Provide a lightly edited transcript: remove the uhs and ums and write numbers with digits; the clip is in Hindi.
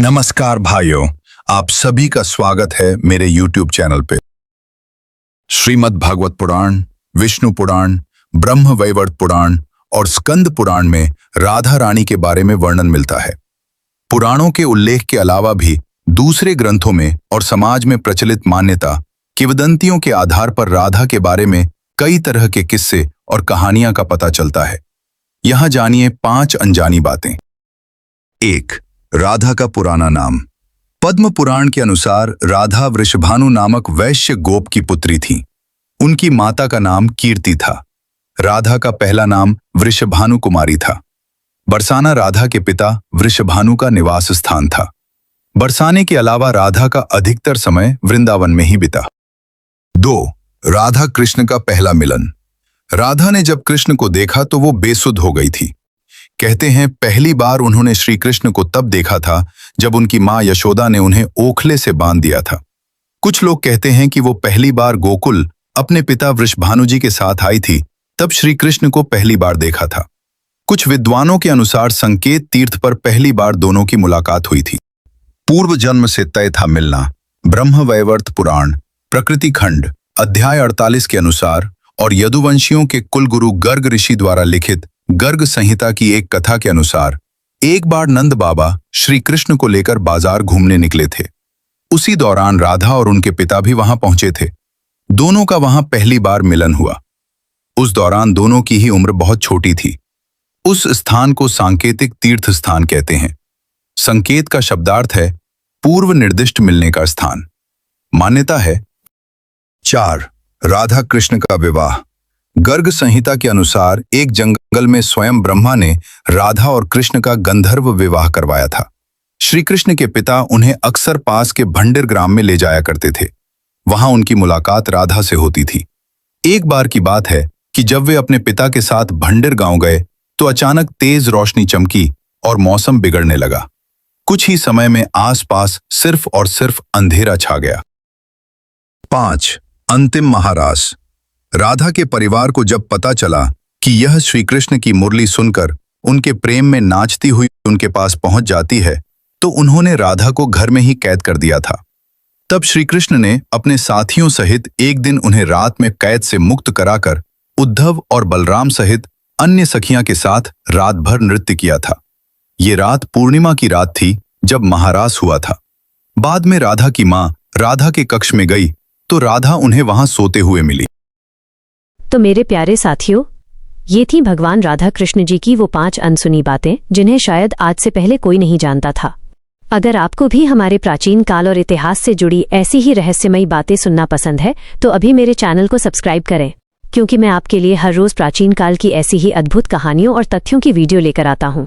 नमस्कार भाइयों, आप सभी का स्वागत है मेरे YouTube चैनल पे। श्रीमद् भागवत पुराण, विष्णु पुराण, ब्रह्म वैवर्त पुराण और स्कंद पुराण में राधा रानी के बारे में वर्णन मिलता है। पुराणों के उल्लेख के अलावा भी दूसरे ग्रंथों में और समाज में प्रचलित मान्यता, किंवदंतियों के आधार पर राधा के बारे में कई तरह के किस्से और कहानियां का पता चलता है। यहां जानिए 5 अनजानी बातें। 1. राधा का पुराना नाम। पद्म पुराण के अनुसार राधा वृषभानु नामक वैश्य गोप की पुत्री थी। उनकी माता का नाम कीर्ति था। राधा का पहला नाम वृषभानु कुमारी था। बरसाना राधा के पिता वृषभानु का निवास स्थान था। बरसाने के अलावा राधा का अधिकतर समय वृंदावन में ही बिता। 2. राधा कृष्ण का पहला मिलन। राधा ने जब कृष्ण को देखा तो वो बेसुध हो गई थी। कहते हैं पहली बार उन्होंने श्री कृष्ण को तब देखा था जब उनकी मां यशोदा ने उन्हें ओखले से बांध दिया था। कुछ लोग कहते हैं कि वो पहली बार गोकुल अपने पिता वृषभानु जी के साथ आई थी, तब श्री कृष्ण को पहली बार देखा था। कुछ विद्वानों के अनुसार संकेत तीर्थ पर पहली बार दोनों की मुलाकात हुई थी। पूर्व जन्म से तय था मिलना। ब्रह्म वैवर्त पुराण प्रकृति खंड अध्याय 48 के अनुसार और यदुवंशियों के कुलगुरु गर्ग ऋषि द्वारा लिखित गर्ग संहिता की एक कथा के अनुसार एक बार नंद बाबा श्री कृष्ण को लेकर बाजार घूमने निकले थे। उसी दौरान राधा और उनके पिता भी वहां पहुंचे थे। दोनों का वहां पहली बार मिलन हुआ। उस दौरान दोनों की ही उम्र बहुत छोटी थी। उस स्थान को सांकेतिक तीर्थ स्थान कहते हैं। संकेत का शब्दार्थ है पूर्व निर्दिष्ट मिलने का स्थान। मान्यता है। 4. राधा कृष्ण का विवाह। गर्ग संहिता के अनुसार एक जंगल में स्वयं ब्रह्मा ने राधा और कृष्ण का गंधर्व विवाह करवाया था। श्री कृष्ण के पिता उन्हें अक्सर पास के भंडिर ग्राम में ले जाया करते थे। वहां उनकी मुलाकात राधा से होती थी। एक बार की बात है कि जब वे अपने पिता के साथ भंडिर गांव गए तो अचानक तेज रोशनी चमकी और मौसम बिगड़ने लगा। कुछ ही समय में आसपास सिर्फ और सिर्फ अंधेरा छा गया। 5. अंतिम महारास। राधा के परिवार को जब पता चला कि यह श्री कृष्ण की मुरली सुनकर उनके प्रेम में नाचती हुई उनके पास पहुंच जाती है, तो उन्होंने राधा को घर में ही कैद कर दिया था। तब श्री कृष्ण ने अपने साथियों सहित एक दिन उन्हें रात में कैद से मुक्त कराकर उद्धव और बलराम सहित अन्य सखियां के साथ रात भर नृत्य किया था। ये रात पूर्णिमा की रात थी जब महारास हुआ था। बाद में राधा की मां राधा के कक्ष में गई तो राधा उन्हें वहां सोते हुए मिली। तो मेरे प्यारे साथियों, ये थी भगवान राधा कृष्ण जी की वो 5 अनसुनी बातें जिन्हें शायद आज से पहले कोई नहीं जानता था। अगर आपको भी हमारे प्राचीन काल और इतिहास से जुड़ी ऐसी ही रहस्यमयी बातें सुनना पसंद है तो अभी मेरे चैनल को सब्सक्राइब करें, क्योंकि मैं आपके लिए हर रोज प्राचीन काल की ऐसी ही अद्भुत कहानियों और तथ्यों की वीडियो लेकर आता हूँ।